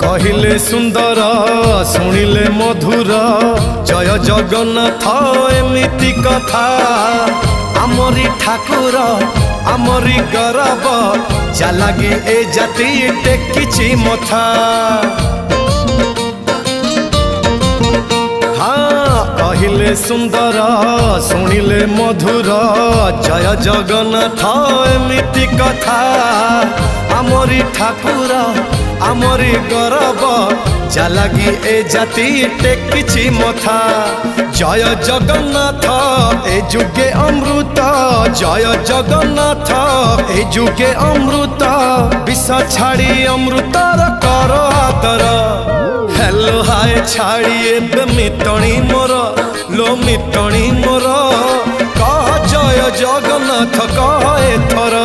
कहिले सुंदर शुणिले मधुर जय जगन्नाथ एमिति कथा आमरी ठाकुर आमरी गौरव जालागी ए जाति टेकिछि मथा। हाँ कहिले सुंदर शुणिले मधुर जय जगन्नाथ एमिति कथा आमरी ठाकुर आमरी गौरव जालागी ए जाति टेकिछि मथा। जय जगन्नाथ ए जुगे अमृत जय जगन्नाथ ए जुगे अमृत विष छाड़ी अमृतर कर आदर। हेलो हाय छाड़ी एबे मितणी मोर लो मितणी मोर कह जय जगन्नाथ कह एथर